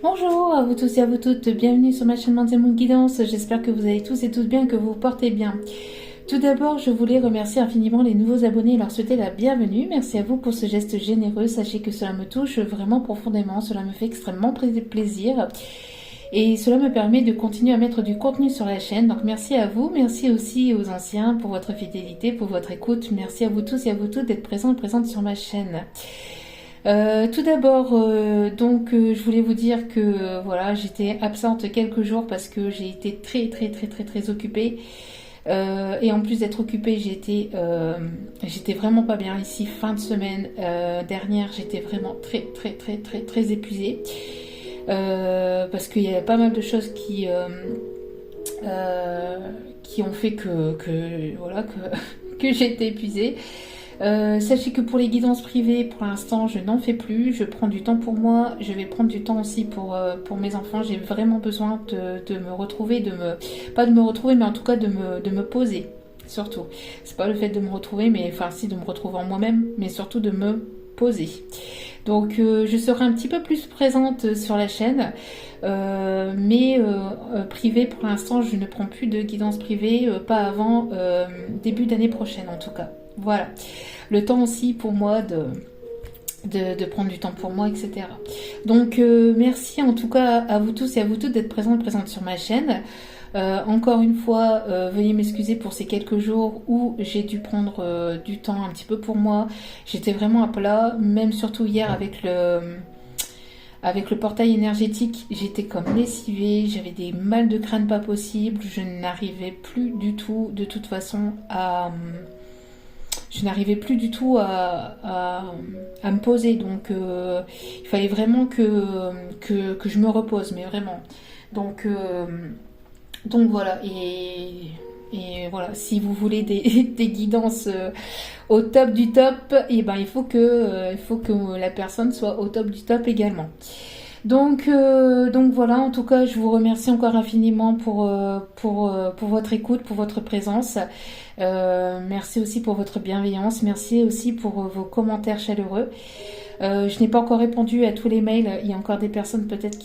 Bonjour à vous tous et à vous toutes, bienvenue sur ma chaîne Moon Guidance, j'espère que vous allez tous et toutes bien, que vous vous portez bien. Tout d'abord, je voulais remercier infiniment les nouveaux abonnés et leur souhaiter la bienvenue. Merci à vous pour ce geste généreux, sachez que cela me touche vraiment profondément, cela me fait extrêmement plaisir. Et cela me permet de continuer à mettre du contenu sur la chaîne, donc merci à vous, merci aussi aux anciens pour votre fidélité, pour votre écoute, merci à vous tous et à vous toutes d'être présents et présentes sur ma chaîne. Tout d'abord, je voulais vous dire que voilà, j'étais absente quelques jours parce que j'ai été très occupée. Et en plus d'être occupée, j'étais vraiment pas bien ici. Fin de semaine dernière, j'étais vraiment très épuisée parce qu'il y a pas mal de choses qui ont fait que j'ai été épuisée. Sachez que pour les guidances privées, pour l'instant, je n'en fais plus. Je prends du temps pour moi. Je vais prendre du temps aussi pour mes enfants. J'ai vraiment besoin de me retrouver, pas de me retrouver, mais en tout cas de me poser. Surtout, c'est pas le fait de me retrouver, mais enfin si, de me retrouver en moi-même, mais surtout de me poser. Donc je serai un petit peu plus présente sur la chaîne, mais privée pour l'instant, je ne prends plus de guidance privée, pas avant début d'année prochaine en tout cas. Voilà, le temps aussi pour moi de prendre du temps pour moi, etc. Donc merci en tout cas à vous tous et à vous toutes d'être présents et présentes sur ma chaîne. Encore une fois, veuillez m'excuser pour ces quelques jours où j'ai dû prendre du temps un petit peu pour moi. J'étais vraiment à plat, même surtout hier avec le portail énergétique, j'étais comme lessivée, j'avais des mal de crâne pas possibles, je n'arrivais plus du tout, de toute façon, à me poser. Donc il fallait vraiment que je me repose, mais vraiment. Donc voilà, et voilà, si vous voulez des guidances au top du top, et ben il faut que la personne soit au top du top également. Donc voilà, en tout cas, je vous remercie encore infiniment pour votre écoute, pour votre présence. Merci aussi pour votre bienveillance. Merci aussi pour vos commentaires chaleureux. Je n'ai pas encore répondu à tous les mails. Il y a encore des personnes peut-être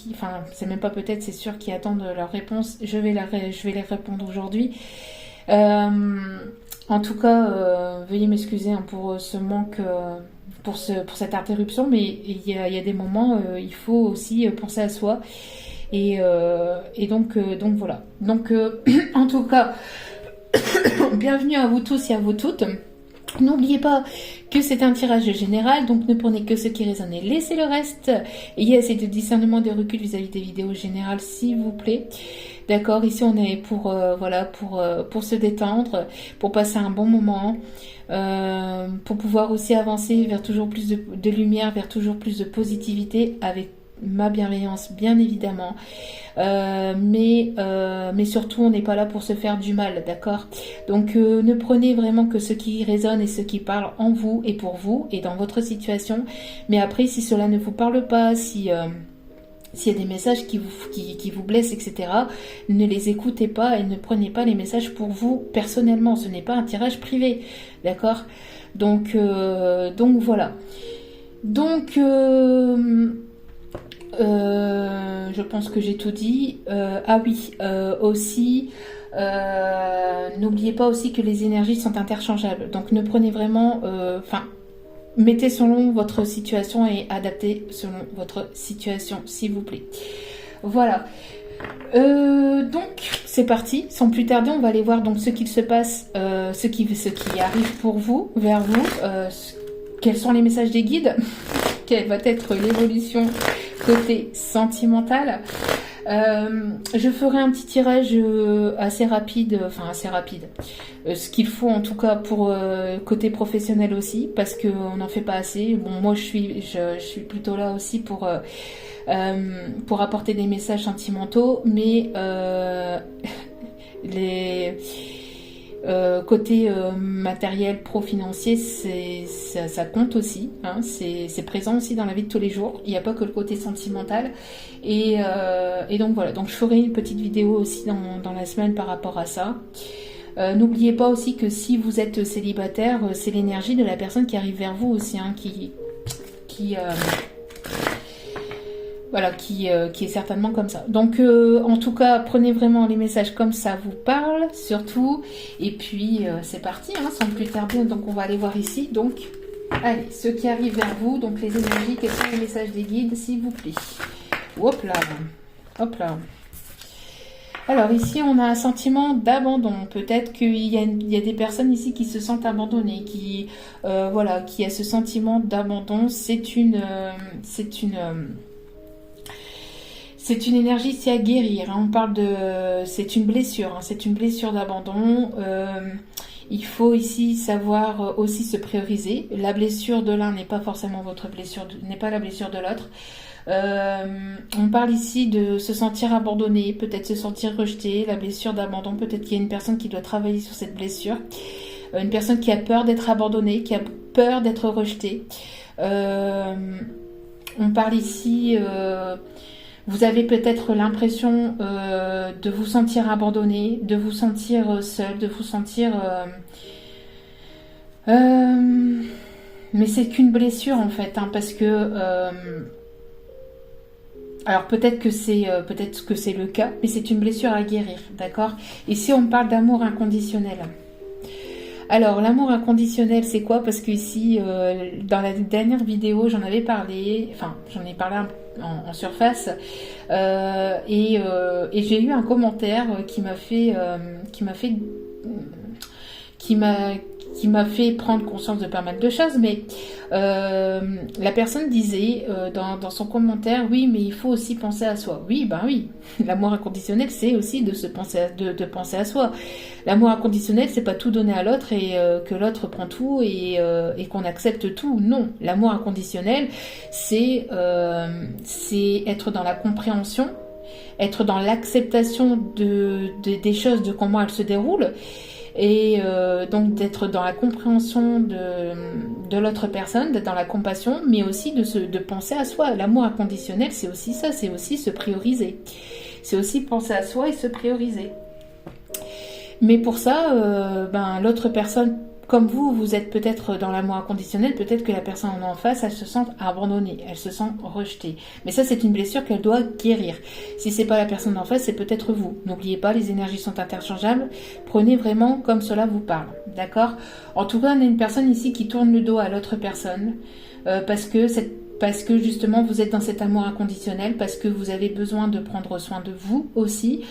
c'est même pas peut-être, c'est sûr, qui attendent leur réponse. Je vais les répondre aujourd'hui. En tout cas, veuillez m'excuser pour ce manque. Pour cette interruption, mais il y a des moments, il faut aussi penser à soi, et donc voilà. Donc en tout cas, bienvenue à vous tous et à vous toutes. N'oubliez pas que c'est un tirage général, donc ne prenez que ce qui résonne et laissez le reste. Ayez assez de discernement et de recul vis-à-vis des vidéos générales, s'il vous plaît. D'accord, ici on est pour se détendre, pour passer un bon moment, pour pouvoir aussi avancer vers toujours plus de lumière, vers toujours plus de positivité, avec ma bienveillance bien évidemment, mais surtout on n'est pas là pour se faire du mal, d'accord? Donc ne prenez vraiment que ce qui résonne et ce qui parle en vous et pour vous et dans votre situation, mais après si cela ne vous parle pas, s'il y a des messages qui vous blessent, etc., ne les écoutez pas et ne prenez pas les messages pour vous personnellement. Ce n'est pas un tirage privé, d'accord? Donc voilà. Donc je pense que j'ai tout dit. Aussi, n'oubliez pas aussi que les énergies sont interchangeables. Donc ne prenez vraiment... mettez selon votre situation et adaptez selon votre situation, s'il vous plaît. Voilà. Donc, c'est parti. Sans plus tarder, on va aller voir donc ce qu'il se passe, ce qui arrive pour vous, vers vous. Quels sont les messages des guides? Quelle va être l'évolution côté sentimental? Je ferai un petit tirage assez rapide, ce qu'il faut en tout cas pour côté professionnel aussi, parce qu'on n'en fait pas assez. Bon, moi je suis plutôt là aussi pour apporter des messages sentimentaux, mais côté matériel, pro-financier, ça compte aussi, hein, c'est présent aussi dans la vie de tous les jours. Il n'y a pas que le côté sentimental, et donc voilà. Donc je ferai une petite vidéo aussi dans la semaine par rapport à ça. N'oubliez pas aussi que si vous êtes célibataire, c'est l'énergie de la personne qui arrive vers vous aussi, hein, voilà, qui est certainement comme ça. Donc, en tout cas, prenez vraiment les messages comme ça vous parle, surtout. Et puis, c'est parti, hein, sans plus tarder. Donc, on va aller voir ici. Donc, allez, ceux qui arrivent vers vous, donc les énergies, quels sont les messages des guides, s'il vous plaît. Hop là, hop là. Alors ici, on a un sentiment d'abandon. Peut-être qu'il y a des personnes ici qui se sentent abandonnées, voilà, qui a ce sentiment d'abandon. C'est une énergie ici à guérir. Hein. On parle c'est une blessure. Hein. C'est une blessure d'abandon. Il faut ici savoir aussi se prioriser. La blessure de l'un n'est pas forcément votre blessure, n'est pas la blessure de l'autre. On parle ici de se sentir abandonné, peut-être se sentir rejeté, la blessure d'abandon, peut-être qu'il y a une personne qui doit travailler sur cette blessure, une personne qui a peur d'être abandonnée, qui a peur d'être rejetée. On parle ici, vous avez peut-être l'impression de vous sentir abandonné, de vous sentir seul, de vous sentir... mais c'est qu'une blessure en fait, hein, parce que... alors peut-être que c'est le cas, mais c'est une blessure à guérir, d'accord? Ici on parle d'amour inconditionnel. Alors l'amour inconditionnel c'est quoi? Parce que ici dans la dernière vidéo j'en avais parlé, enfin j'en ai parlé en surface et j'ai eu un commentaire qui m'a fait prendre conscience de pas mal de choses, mais la personne disait dans son commentaire, oui, mais il faut aussi penser à soi. Oui, ben oui, l'amour inconditionnel, c'est aussi de penser à soi. L'amour inconditionnel, c'est pas tout donner à l'autre et que l'autre prend tout et qu'on accepte tout. Non, l'amour inconditionnel, c'est être dans la compréhension, être dans l'acceptation des choses, de comment elles se déroulent. Et donc d'être dans la compréhension de l'autre personne, d'être dans la compassion, mais aussi de penser à soi. L'amour inconditionnel, c'est aussi ça, c'est aussi se prioriser. C'est aussi penser à soi et se prioriser. Mais pour ça, l'autre personne, comme vous êtes peut-être dans l'amour inconditionnel, peut-être que la personne en face, elle se sent abandonnée, elle se sent rejetée. Mais ça, c'est une blessure qu'elle doit guérir. Si c'est pas la personne en face, c'est peut-être vous. N'oubliez pas, les énergies sont interchangeables. Prenez vraiment comme cela vous parle, d'accord? En tout cas, on a une personne ici qui tourne le dos à l'autre personne parce que justement vous êtes dans cet amour inconditionnel, parce que vous avez besoin de prendre soin de vous aussi.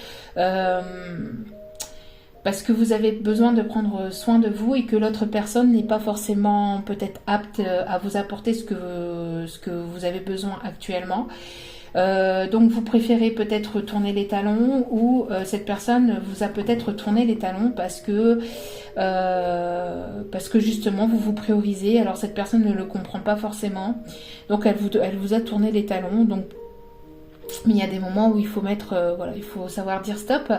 Parce que vous avez besoin de prendre soin de vous et que l'autre personne n'est pas forcément peut-être apte à vous apporter ce que vous avez besoin actuellement. Donc vous préférez peut-être tourner les talons ou cette personne vous a peut-être tourné les talons parce que justement vous vous priorisez. Alors cette personne ne le comprend pas forcément. Donc elle vous a tourné les talons. Donc mais il y a des moments où il faut il faut savoir dire stop.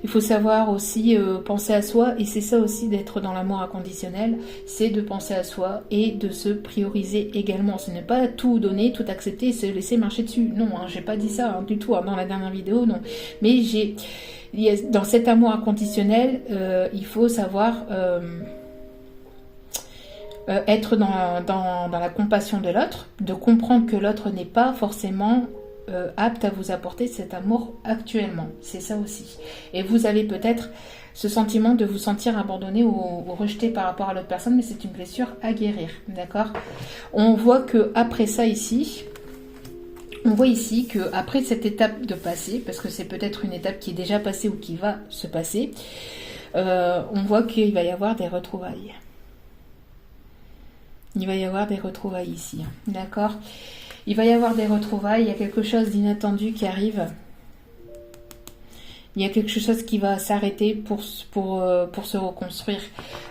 Il faut savoir aussi penser à soi, et c'est ça aussi d'être dans l'amour inconditionnel, c'est de penser à soi et de se prioriser également. Ce n'est pas tout donner, tout accepter et se laisser marcher dessus. Non, hein, j'ai pas dit ça du tout dans la dernière vidéo, non. Mais dans cet amour inconditionnel, il faut savoir être dans la compassion de l'autre, de comprendre que l'autre n'est pas forcément apte à vous apporter cet amour actuellement. C'est ça aussi. Et vous avez peut-être ce sentiment de vous sentir abandonné ou rejeté par rapport à l'autre personne, mais c'est une blessure à guérir. D'accord? On voit que après ça ici, on voit ici que après cette étape de passé, parce que c'est peut-être une étape qui est déjà passée ou qui va se passer, on voit qu'il va y avoir des retrouvailles. Il va y avoir des retrouvailles ici. D'accord? Il va y avoir des retrouvailles, il y a quelque chose d'inattendu qui arrive. Il y a quelque chose qui va s'arrêter pour se reconstruire.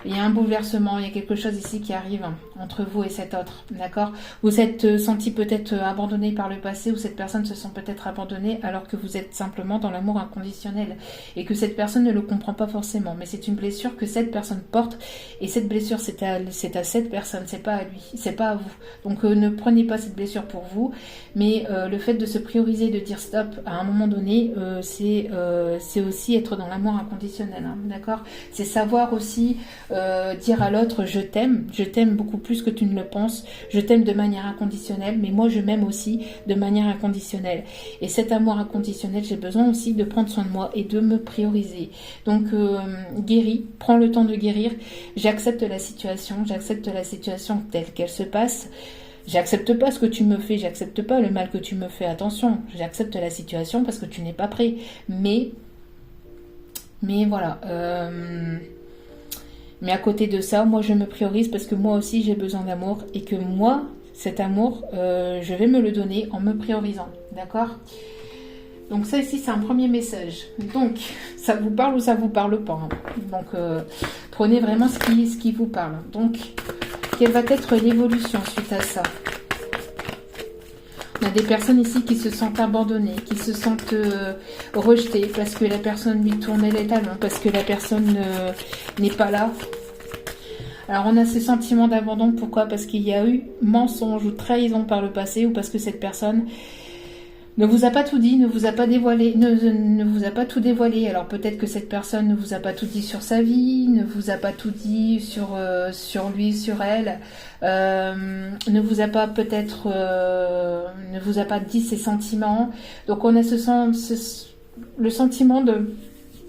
Il y a un bouleversement, il y a quelque chose ici qui arrive entre vous et cet autre, d'accord? Vous êtes senti peut-être abandonné par le passé, ou cette personne se sent peut-être abandonnée alors que vous êtes simplement dans l'amour inconditionnel et que cette personne ne le comprend pas forcément. Mais c'est une blessure que cette personne porte, et cette blessure c'est à cette personne, c'est pas à lui, c'est pas à vous. Donc ne prenez pas cette blessure pour vous, mais le fait de se prioriser, de dire stop à un moment donné, c'est c'est aussi être dans l'amour inconditionnel, hein, d'accord? C'est savoir aussi dire à l'autre je t'aime beaucoup plus que tu ne le penses, je t'aime de manière inconditionnelle, mais moi je m'aime aussi de manière inconditionnelle. Et cet amour inconditionnel, j'ai besoin aussi de prendre soin de moi et de me prioriser. Donc guéris, prends le temps de guérir, j'accepte la situation telle qu'elle se passe. J'accepte pas ce que tu me fais, j'accepte pas le mal que tu me fais, attention, j'accepte la situation parce que tu n'es pas prêt. Mais voilà. Mais à côté de ça, moi je me priorise parce que moi aussi j'ai besoin d'amour et que moi, cet amour, je vais me le donner en me priorisant. D'accord ? Donc ça ici c'est un premier message. Donc ça vous parle ou ça vous parle pas, hein. Donc prenez vraiment ce qui vous parle. Donc quelle va être l'évolution suite à ça? On a des personnes ici qui se sentent abandonnées, qui se sentent rejetées parce que la personne lui tournait les talons, parce que la personne n'est pas là. Alors on a ce sentiment d'abandon, pourquoi? Parce qu'il y a eu mensonge ou trahison par le passé, ou parce que cette personne ne vous a pas tout dit, ne vous a pas dévoilé, ne vous a pas tout dévoilé. Alors peut-être que cette personne ne vous a pas tout dit sur sa vie, ne vous a pas tout dit sur lui, sur elle, ne vous a pas peut-être, ne vous a pas dit ses sentiments. Donc on a le sentiment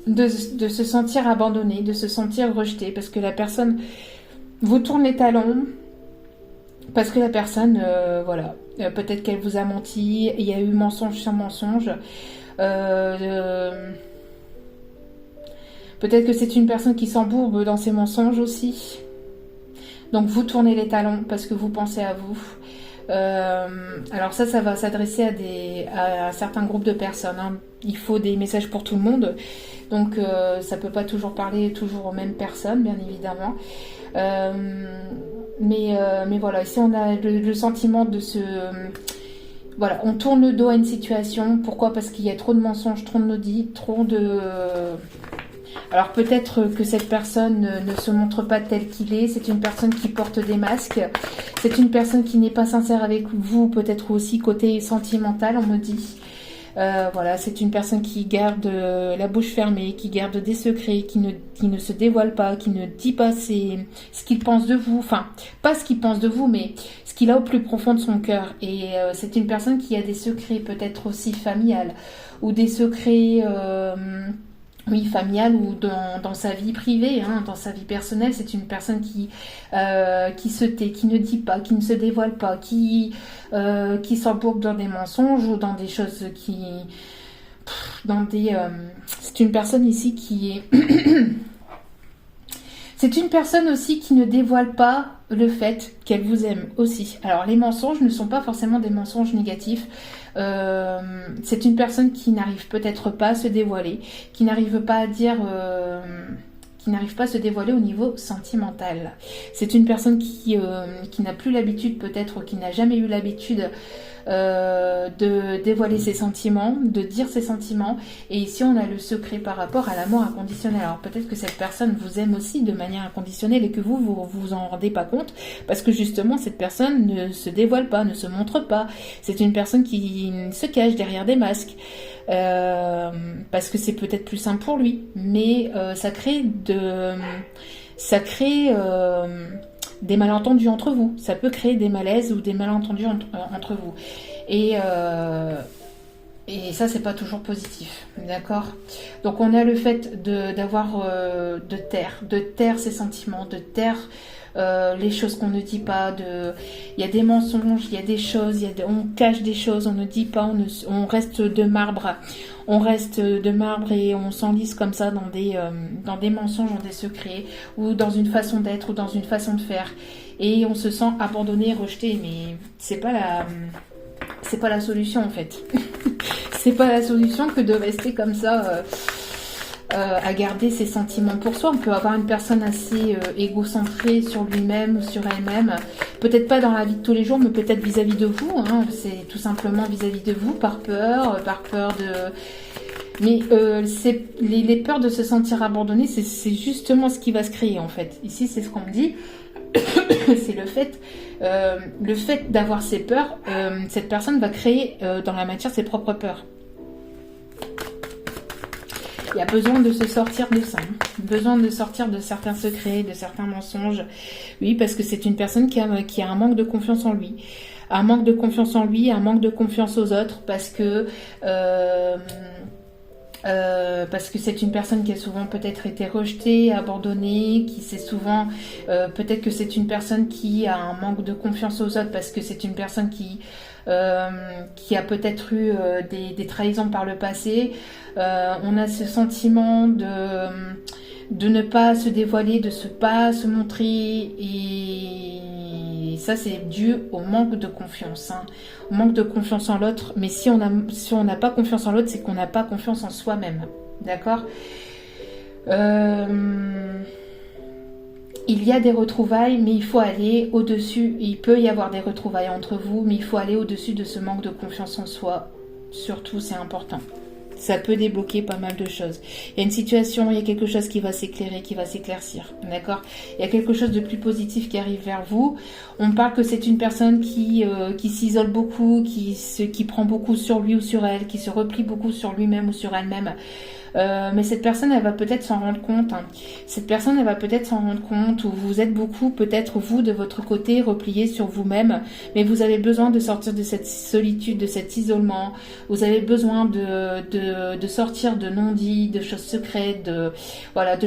de se sentir abandonné, de se sentir rejeté, parce que la personne vous tourne les talons, parce que la personne, voilà. Peut-être qu'elle vous a menti, il y a eu mensonge sur mensonge. Peut-être que c'est une personne qui s'embourbe dans ses mensonges aussi. Donc vous tournez les talons parce que vous pensez à vous. Alors ça va s'adresser à un certain groupe de personnes, hein. Il faut des messages pour tout le monde. Donc ça peut pas toujours parler toujours aux mêmes personnes, bien évidemment. Mais voilà, ici on a le sentiment de voilà, on tourne le dos à une situation. Pourquoi? Parce qu'il y a trop de mensonges, trop de non-dits, trop de... Alors peut-être que cette personne ne se montre pas tel qu'il est, c'est une personne qui porte des masques, c'est une personne qui n'est pas sincère avec vous, peut-être aussi côté sentimental, on me dit. Voilà, c'est une personne qui garde la bouche fermée, qui garde des secrets, qui ne se dévoile pas, qui ne dit pas ce qu'il pense de vous. Enfin, pas ce qu'il pense de vous, mais ce qu'il a au plus profond de son cœur. Et c'est une personne qui a des secrets peut-être aussi familiales, ou des secrets... oui, familiale ou dans sa vie privée, hein, dans sa vie personnelle. C'est une personne qui se tait, qui ne dit pas, qui ne se dévoile pas, qui s'embourbe dans des mensonges ou dans des choses c'est une personne ici qui est... C'est une personne aussi qui ne dévoile pas le fait qu'elle vous aime aussi. Alors les mensonges ne sont pas forcément des mensonges négatifs. C'est une personne qui n'arrive peut-être pas à se dévoiler, qui n'arrive pas à dire... qui n'arrive pas à se dévoiler au niveau sentimental. C'est une personne qui n'a plus l'habitude peut-être, ou qui n'a jamais eu l'habitude de dévoiler ses sentiments, de dire ses sentiments. Et ici on a le secret par rapport à l'amour inconditionnel. Alors peut-être que cette personne vous aime aussi de manière inconditionnelle et que vous en rendez pas compte, parce que justement cette personne ne se dévoile pas, ne se montre pas. C'est une personne qui se cache derrière des masques. Parce que c'est peut-être plus simple pour lui, mais ça crée des malentendus entre vous. Ça peut créer des malaises ou des malentendus entre vous. Et ça, c'est pas toujours positif, d'accord? Donc on a le fait de taire ses sentiments, de taire les choses qu'on ne dit pas, il y a des mensonges, il y a des choses, on cache des choses, on ne dit pas, on reste de marbre, et on s'enlise comme ça dans des mensonges, dans des secrets, ou dans une façon d'être, ou dans une façon de faire, et on se sent abandonné, rejeté, mais c'est pas la solution en fait. C'est pas la solution que de rester comme ça à garder ses sentiments pour soi. On peut avoir une personne assez égocentrée sur lui-même ou sur elle-même, peut-être pas dans la vie de tous les jours, mais peut-être vis-à-vis de vous, hein. C'est tout simplement vis-à-vis de vous, par peur de... Mais les peurs de se sentir abandonné, c'est justement ce qui va se créer en fait. Ici, c'est ce qu'on me dit. C'est le fait d'avoir ces peurs, cette personne va créer dans la matière ses propres peurs. Il y a besoin de se sortir de ça, besoin de sortir de certains secrets, de certains mensonges. Oui, parce que c'est une personne qui a un manque de confiance en lui. Un manque de confiance en lui, un manque de confiance aux autres, parce que c'est une personne qui a souvent peut-être été rejetée, abandonnée, qui s'est souvent... peut-être que c'est une personne qui a un manque de confiance aux autres, parce que c'est une personne qui a peut-être eu des trahisons par le passé. On a ce sentiment de ne pas se dévoiler, de ne pas se montrer, et ça c'est dû au manque de confiance, hein. Au manque de confiance en l'autre. Mais si on n'a pas confiance en l'autre, c'est qu'on n'a pas confiance en soi-même, d'accord. Il y a des retrouvailles, mais il faut aller au-dessus. Il peut y avoir des retrouvailles entre vous, mais il faut aller au-dessus de ce manque de confiance en soi. Surtout, c'est important. Ça peut débloquer pas mal de choses. Il y a une situation, il y a quelque chose qui va s'éclairer, qui va s'éclaircir, d'accord. Il y a quelque chose de plus positif qui arrive vers vous. On parle que c'est une personne qui s'isole beaucoup, qui prend beaucoup sur lui ou sur elle, qui se replie beaucoup sur lui-même ou sur elle-même. Mais cette personne, elle va peut-être s'en rendre compte, hein. Cette personne, elle va peut-être s'en rendre compte, ou vous êtes beaucoup, peut-être vous, de votre côté, replié sur vous-même, mais vous avez besoin de sortir de cette solitude, de cet isolement. Vous avez besoin de sortir de non-dits, de choses secrètes, de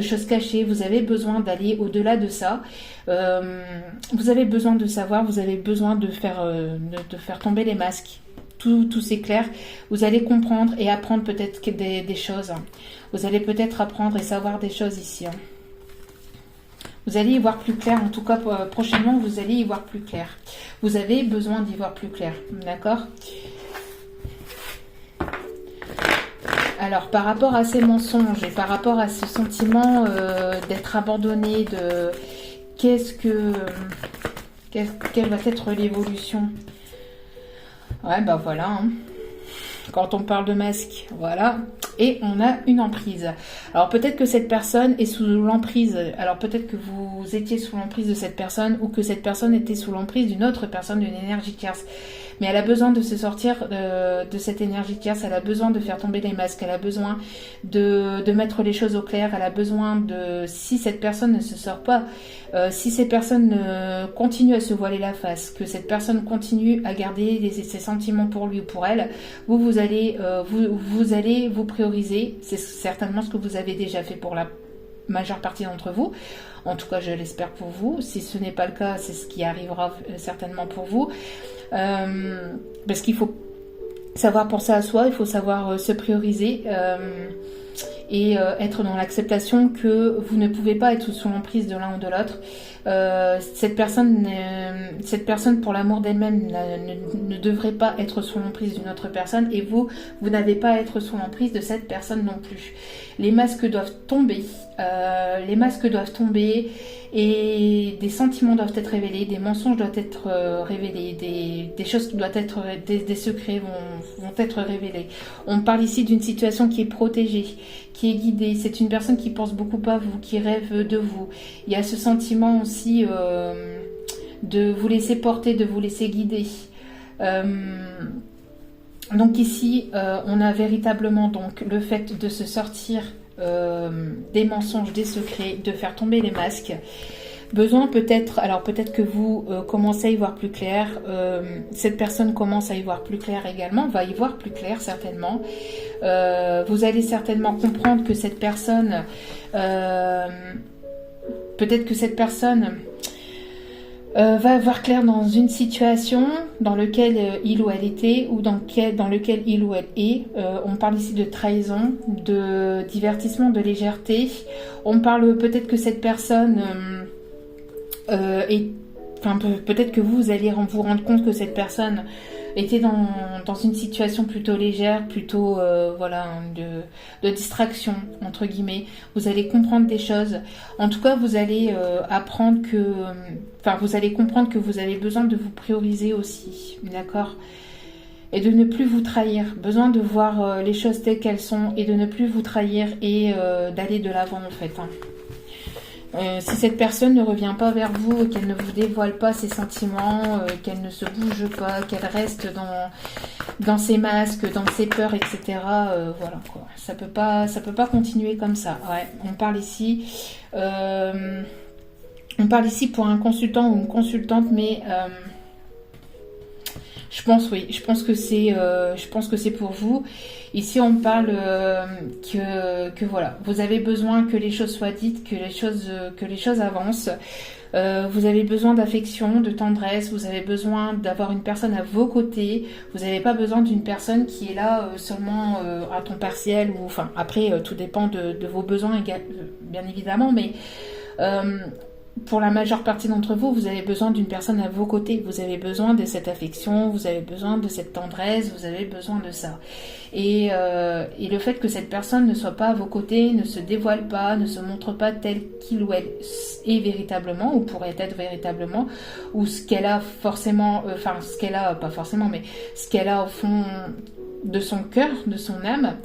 choses cachées. Vous avez besoin d'aller au-delà de ça. Vous avez besoin de savoir, vous avez besoin de faire tomber les masques. Tout s'éclaire, vous allez comprendre et apprendre peut-être des choses. Vous allez peut-être apprendre et savoir des choses ici. Vous allez y voir plus clair, en tout cas prochainement vous allez y voir plus clair. Vous avez besoin d'y voir plus clair, d'accord? Alors par rapport à ces mensonges et par rapport à ce sentiment d'être abandonné, quelle va être l'évolution? Ouais, bah voilà, hein. Quand on parle de masque, voilà. Et on a une emprise. Alors peut-être que cette personne est sous l'emprise. Alors peut-être que vous étiez sous l'emprise de cette personne, ou que cette personne était sous l'emprise d'une autre personne, d'une énergie tierce. Mais elle a besoin de se sortir de cette énergie tierce. Elle a besoin de faire tomber les masques. Elle a besoin de mettre les choses au clair. Elle a besoin de... Si cette personne ne se sort pas, si ces personnes continuent à se voiler la face, que cette personne continue à garder ses sentiments pour lui ou pour elle, vous allez vous prioriser. C'est certainement ce que vous avez déjà fait pour la majeure partie d'entre vous. En tout cas, je l'espère pour vous. Si ce n'est pas le cas, c'est ce qui arrivera certainement pour vous. Parce qu'il faut savoir penser à soi, il faut savoir se prioriser et être dans l'acceptation que vous ne pouvez pas être sous l'emprise de l'un ou de l'autre. Cette personne pour l'amour d'elle-même ne devrait pas être sous l'emprise d'une autre personne, et vous n'avez pas à être sous l'emprise de cette personne non plus. Les masques doivent tomber, et des sentiments doivent être révélés, des mensonges doivent être révélés, des choses qui doivent être, des secrets vont être révélés. On parle ici d'une situation qui est protégée, qui est guidée. C'est une personne qui pense beaucoup à vous, qui rêve de vous. Il y a ce sentiment aussi de vous laisser porter, de vous laisser guider. Donc ici, on a véritablement donc le fait de se sortir des mensonges, des secrets, de faire tomber les masques. Besoin peut-être, alors peut-être que vous commencez à y voir plus clair, cette personne commence à y voir plus clair également, va y voir plus clair certainement. Vous allez certainement comprendre que cette personne, peut-être que cette personne va voir clair dans une situation dans laquelle il ou elle était, ou dans lequel il ou elle est. On parle ici de trahison, de divertissement, de légèreté. On parle peut-être que cette personne peut-être que vous allez vous rendre compte que cette personne était dans une situation plutôt légère, plutôt de distraction entre guillemets. Vous allez comprendre des choses. En tout cas, vous allez vous allez comprendre que vous avez besoin de vous prioriser aussi, d'accord, et de ne plus vous trahir. Besoin de voir les choses telles qu'elles sont et de ne plus vous trahir et d'aller de l'avant en fait. Si cette personne ne revient pas vers vous, qu'elle ne vous dévoile pas ses sentiments, qu'elle ne se bouge pas, qu'elle reste dans ses masques, dans ses peurs, etc. Voilà quoi. Ça peut pas continuer comme ça. Ouais, on parle ici pour un consultant ou une consultante, mais je pense que c'est pour vous. Ici, on parle que voilà, vous avez besoin que les choses soient dites, que les choses avancent. Vous avez besoin d'affection, de tendresse, vous avez besoin d'avoir une personne à vos côtés. Vous n'avez pas besoin d'une personne qui est là seulement à temps partiel ou enfin après tout dépend de vos besoins bien évidemment, mais pour la majeure partie d'entre vous, vous avez besoin d'une personne à vos côtés. Vous avez besoin de cette affection, vous avez besoin de cette tendresse, vous avez besoin de ça. Et le fait que cette personne ne soit pas à vos côtés, ne se dévoile pas, ne se montre pas telle qu'il ou elle est véritablement, ou pourrait être véritablement, ou ce qu'elle a forcément, ce qu'elle a, pas forcément, mais ce qu'elle a au fond de son cœur, de son âme.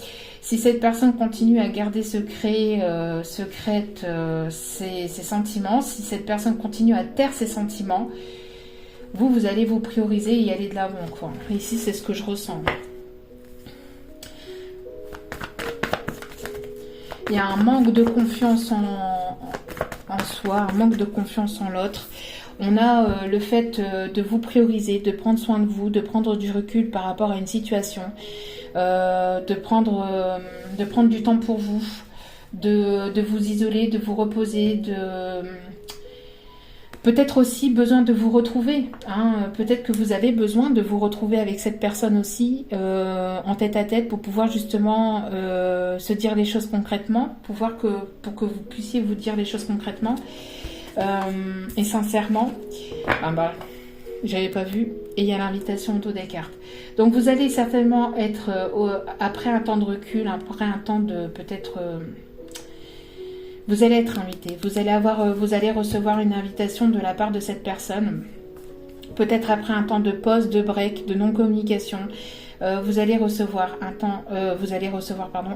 Si cette personne continue à garder secrète ses sentiments, si cette personne continue à taire ses sentiments, vous allez vous prioriser et aller de l'avant, quoi. Ici, c'est ce que je ressens. Il y a un manque de confiance en soi, un manque de confiance en l'autre. On a le fait de vous prioriser, de prendre soin de vous, de prendre du recul par rapport à une situation, de prendre du temps pour vous, de vous isoler, de vous reposer, peut-être aussi besoin de vous retrouver. Peut-être que vous avez besoin de vous retrouver avec cette personne aussi, en tête à tête, pour pouvoir justement se dire les choses concrètement, pour que vous puissiez vous dire les choses concrètement. Et sincèrement, j'avais pas vu, et il y a l'invitation autour des cartes. Donc vous allez certainement être, après un temps de recul, après un temps de peut-être... vous allez être invité, vous allez recevoir une invitation de la part de cette personne, peut-être après un temps de pause, de break, de non-communication. Vous allez recevoir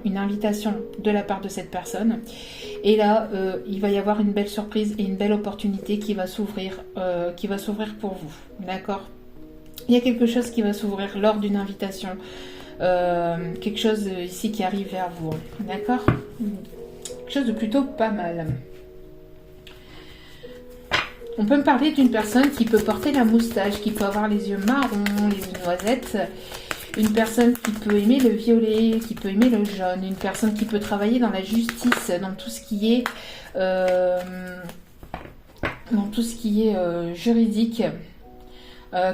une invitation de la part de cette personne. Et là, il va y avoir une belle surprise et une belle opportunité qui va s'ouvrir pour vous. D'accord ? Il y a quelque chose qui va s'ouvrir lors d'une invitation. Quelque chose ici qui arrive vers vous. D'accord ? Quelque chose de plutôt pas mal. On peut me parler d'une personne qui peut porter la moustache, qui peut avoir les yeux marrons, les yeux noisettes. Une personne qui peut aimer le violet, qui peut aimer le jaune, une personne qui peut travailler dans la justice, dans tout ce qui est juridique.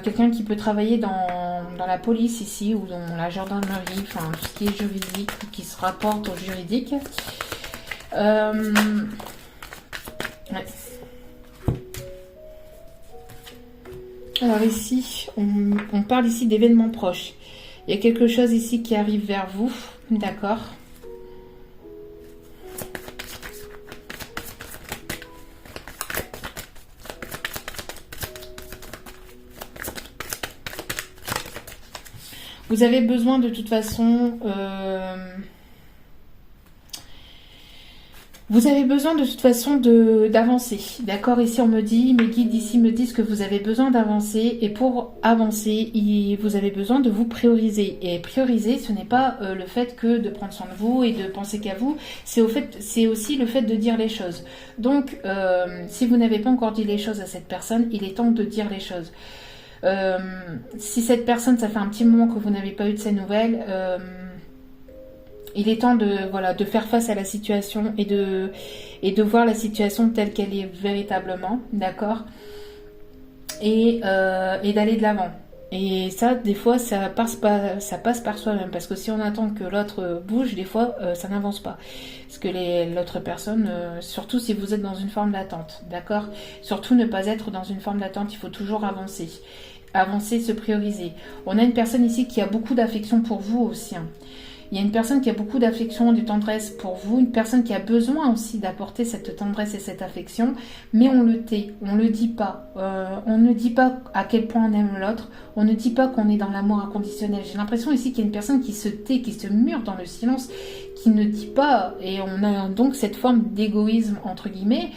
Quelqu'un qui peut travailler dans la police ici ou dans la gendarmerie, enfin tout ce qui est juridique, qui se rapporte au juridique. Ouais. Alors ici, on parle ici d'événements proches. Il y a quelque chose ici qui arrive vers vous, d'accord ? Vous avez besoin de toute façon... Vous avez besoin de toute façon d'avancer, d'accord ? Ici on me dit, mes guides ici me disent que vous avez besoin d'avancer, et pour avancer, vous avez besoin de vous prioriser. Et prioriser, ce n'est pas le fait que de prendre soin de vous et de penser qu'à vous, c'est aussi le fait de dire les choses. Donc, si vous n'avez pas encore dit les choses à cette personne, il est temps de dire les choses. Si cette personne, ça fait un petit moment que vous n'avez pas eu de ses nouvelles... il est temps de faire face à la situation et de voir la situation telle qu'elle est véritablement, d'accord ? Et d'aller de l'avant. Et ça, des fois, ça passe par soi-même. Parce que si on attend que l'autre bouge, des fois, ça n'avance pas. Parce que l'autre personne, surtout si vous êtes dans une forme d'attente, d'accord ? Surtout ne pas être dans une forme d'attente, il faut toujours avancer. Avancer, se prioriser. On a une personne ici qui a beaucoup d'affection pour vous aussi, hein. Il y a une personne qui a beaucoup d'affection, de tendresse pour vous, une personne qui a besoin aussi d'apporter cette tendresse et cette affection, mais on le tait, on ne le dit pas. On ne dit pas à quel point on aime l'autre, on ne dit pas qu'on est dans l'amour inconditionnel. J'ai l'impression ici qu'il y a une personne qui se tait, qui se mure dans le silence, qui ne dit pas, et on a donc cette forme d'égoïsme entre guillemets,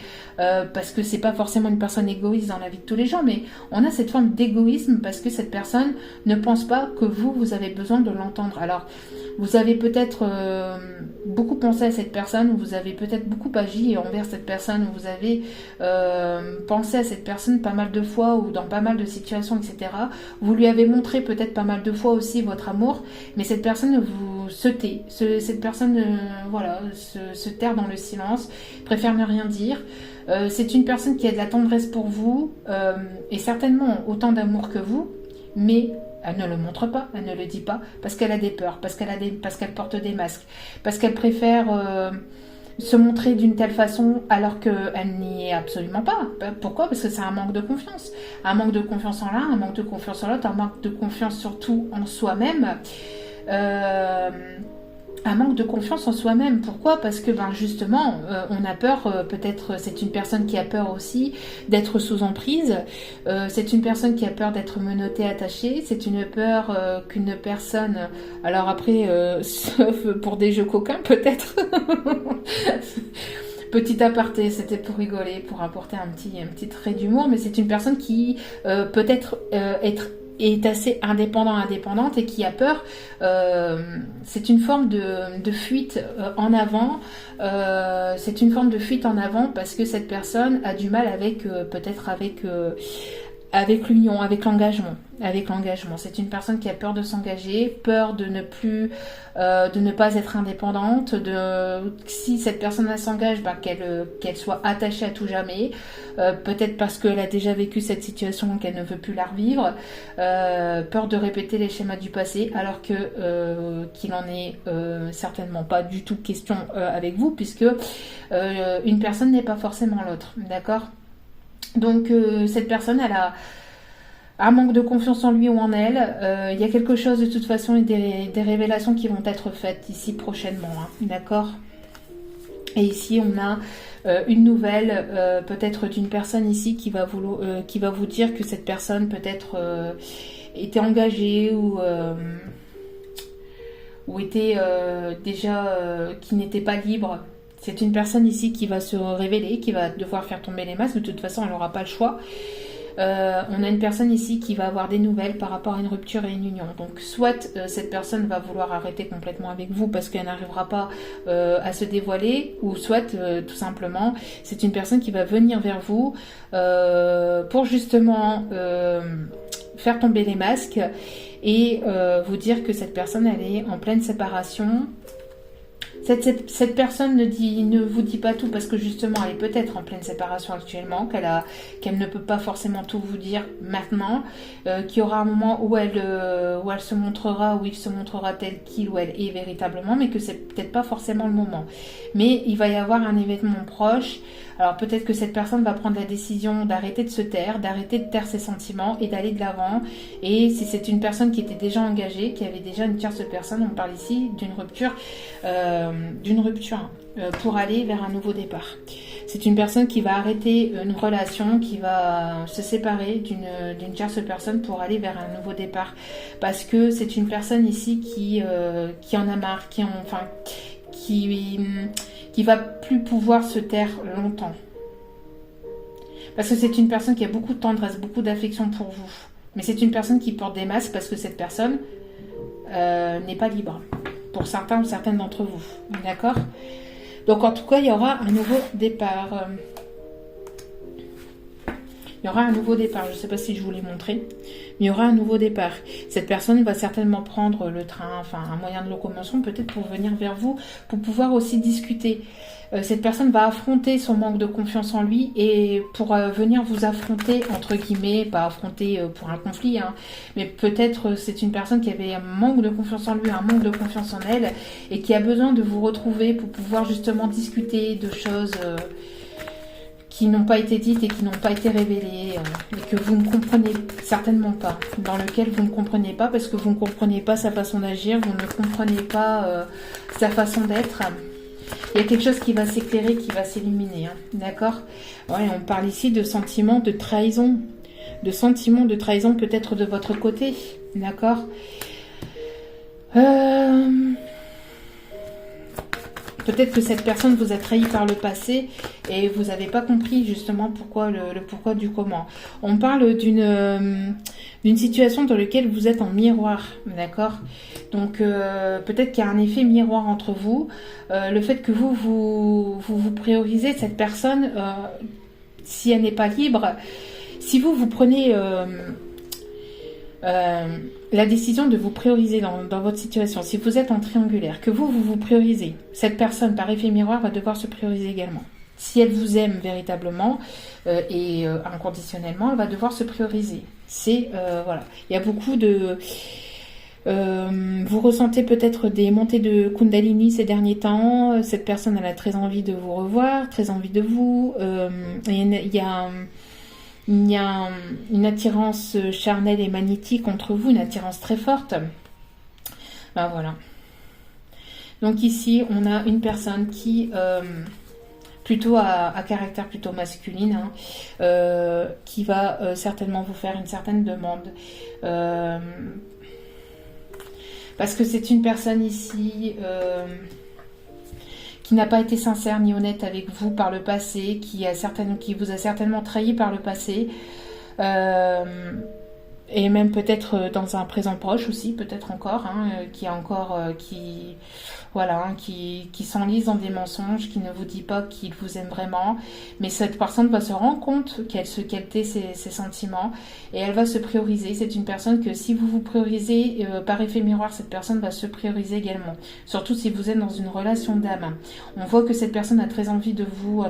parce que c'est pas forcément une personne égoïste dans la vie de tous les gens, mais on a cette forme d'égoïsme parce que cette personne ne pense pas que vous avez besoin de l'entendre. Alors, vous avez peut-être beaucoup pensé à cette personne, ou vous avez peut-être beaucoup agi envers cette personne, ou vous avez pensé à cette personne pas mal de fois, ou dans pas mal de situations, etc. Vous lui avez montré peut-être pas mal de fois aussi votre amour, mais cette personne vous se tait. Cette personne voilà, se terre dans le silence, préfère ne rien dire. C'est une personne qui a de la tendresse pour vous, et certainement autant d'amour que vous, mais elle ne le montre pas, elle ne le dit pas, parce qu'elle a des peurs, parce qu'elle porte des masques, parce qu'elle préfère se montrer d'une telle façon alors qu'elle n'y est absolument pas. Pourquoi? Parce que c'est un manque de confiance. Un manque de confiance en l'un, un manque de confiance en l'autre, un manque de confiance surtout en soi-même. Un manque de confiance en soi-même. Pourquoi? Parce que justement, on a peur, peut-être c'est une personne qui a peur aussi d'être sous emprise, c'est une personne qui a peur d'être menottée, attachée, c'est une peur qu'une personne, alors après, sauf pour des jeux coquins peut-être, petit aparté, c'était pour rigoler, pour apporter un petit trait d'humour, mais c'est une personne qui peut-être est assez indépendante et qui a peur. C'est une forme de fuite en avant. C'est une forme de fuite en avant parce que cette personne a du mal avec peut-être avec l'union, avec l'engagement. C'est une personne qui a peur de s'engager, peur de ne pas être indépendante, si cette personne s'engage, qu'elle soit attachée à tout jamais, peut-être parce qu'elle a déjà vécu cette situation qu'elle ne veut plus la revivre, peur de répéter les schémas du passé, alors qu'il en est certainement pas du tout question avec vous, puisque une personne n'est pas forcément l'autre, d'accord ? Donc cette personne, elle a un manque de confiance en lui ou en elle. Il y a quelque chose de toute façon et des révélations qui vont être faites ici prochainement, hein, d'accord ? Et ici on a une nouvelle peut-être d'une personne ici qui va vous dire que cette personne peut-être était engagée ou était déjà qui n'était pas libre. C'est une personne ici qui va se révéler, qui va devoir faire tomber les masques. De toute façon, elle n'aura pas le choix. On a une personne ici qui va avoir des nouvelles par rapport à une rupture et une union. Donc, soit cette personne va vouloir arrêter complètement avec vous parce qu'elle n'arrivera pas à se dévoiler, ou soit, tout simplement, c'est une personne qui va venir vers vous pour justement faire tomber les masques et vous dire que cette personne, elle est en pleine séparation. Cette personne ne vous dit pas tout parce que justement elle est peut-être en pleine séparation actuellement, qu'elle ne peut pas forcément tout vous dire maintenant, qu'il y aura un moment où elle se montrera, où il se montrera tel qu'il ou elle est véritablement, mais que c'est peut-être pas forcément le moment. Mais il va y avoir un événement proche. Alors peut-être que cette personne va prendre la décision d'arrêter de se taire, d'arrêter de taire ses sentiments et d'aller de l'avant. Et si c'est une personne qui était déjà engagée, qui avait déjà une tierce personne, on parle ici d'une rupture, pour aller vers un nouveau départ. C'est une personne qui va arrêter une relation, qui va se séparer d'une tierce personne pour aller vers un nouveau départ. Parce que c'est une personne ici qui en a marre, qui va plus pouvoir se taire longtemps. Parce que c'est une personne qui a beaucoup de tendresse, beaucoup d'affection pour vous. Mais c'est une personne qui porte des masques parce que cette personne n'est pas libre. Pour certains ou certaines d'entre vous. D'accord ? Donc en tout cas, il y aura un nouveau départ. Il y aura un nouveau départ. Je ne sais pas si je vous l'ai montré. Mais il y aura un nouveau départ. Cette personne va certainement prendre le train, enfin un moyen de locomotion peut-être pour venir vers vous, pour pouvoir aussi discuter. Cette personne va affronter son manque de confiance en lui et pour venir vous affronter, entre guillemets, pas affronter pour un conflit, hein, mais peut-être c'est une personne qui avait un manque de confiance en lui, un manque de confiance en elle et qui a besoin de vous retrouver pour pouvoir justement discuter de choses qui n'ont pas été dites et qui n'ont pas été révélées et que vous ne comprenez certainement pas, dans lequel vous ne comprenez pas parce que vous ne comprenez pas sa façon d'agir, vous ne comprenez pas sa façon d'être. Il y a quelque chose qui va s'éclairer, qui va s'illuminer, hein, d'accord? Ouais, on parle ici de sentiments de trahison, peut-être de votre côté, d'accord? Peut-être que cette personne vous a trahi par le passé et vous n'avez pas compris justement pourquoi le pourquoi du comment. On parle d'une situation dans laquelle vous êtes en miroir, d'accord? Donc peut-être qu'il y a un effet miroir entre vous. Le fait que vous priorisez cette personne, si elle n'est pas libre, si vous prenez la décision de vous prioriser dans votre situation, si vous êtes en triangulaire, que vous priorisez, cette personne par effet miroir va devoir se prioriser également. Si elle vous aime véritablement et inconditionnellement, elle va devoir se prioriser. C'est voilà, il y a beaucoup de vous ressentez peut-être des montées de Kundalini ces derniers temps. Cette personne, elle a très envie de vous revoir, très envie de vous. Et il y a une attirance charnelle et magnétique entre vous, une attirance très forte. Ben voilà. Donc ici, on a une personne qui, plutôt à caractère plutôt masculine, hein, qui va certainement vous faire une certaine demande. Parce que c'est une personne ici qui n'a pas été sincère ni honnête avec vous par le passé, qui vous a certainement trahi par le passé, et même peut-être dans un présent proche aussi, peut-être encore, hein, voilà, hein, qui s'enlise dans des mensonges, qui ne vous dit pas qu'il vous aime vraiment, mais cette personne va se rendre compte qu'elle tait ses sentiments et elle va se prioriser. C'est une personne que si vous vous priorisez par effet miroir, cette personne va se prioriser également, surtout si vous êtes dans une relation d'âme. On voit que cette personne a très envie de vous,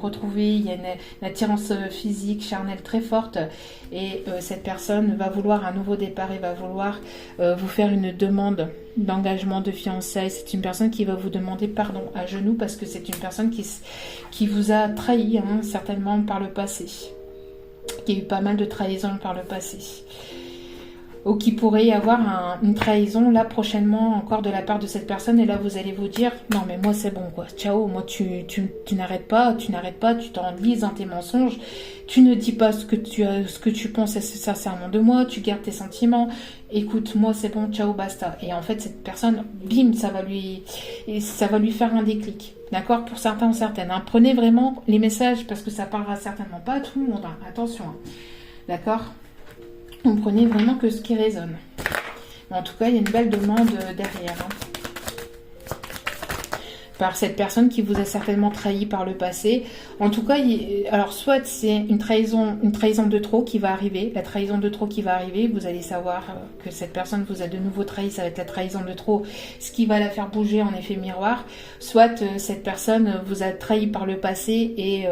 retrouver. Il y a une attirance physique, charnelle très forte et cette personne va vouloir un nouveau départ et va vouloir vous faire une demande d'engagement, de fiançailles. C'est une personne qui va vous demander pardon à genoux parce que c'est une personne qui vous a trahi, hein, certainement par le passé, qui a eu pas mal de trahisons par le passé, ou qui pourrait y avoir une trahison là prochainement encore de la part de cette personne, et là vous allez vous dire non mais moi c'est bon quoi, ciao, moi tu n'arrêtes pas, tu t'enlises dans tes mensonges, tu ne dis pas ce que tu penses sincèrement de moi, tu gardes tes sentiments, écoute moi c'est bon, ciao, basta. Et en fait cette personne, bim, ça va lui faire un déclic, d'accord, pour certains ou certaines, hein. Prenez vraiment les messages parce que ça parlera certainement pas à tout le monde, hein. Attention, hein. D'accord. On prenait vraiment que ce qui résonne. Mais en tout cas, il y a une belle demande derrière. Hein. Par cette personne qui vous a certainement trahi par le passé. En tout cas, alors soit c'est une trahison de trop qui va arriver. La trahison de trop qui va arriver. Vous allez savoir que cette personne vous a de nouveau trahi. Ça va être la trahison de trop. Ce qui va la faire bouger en effet miroir. Soit cette personne vous a trahi par le passé et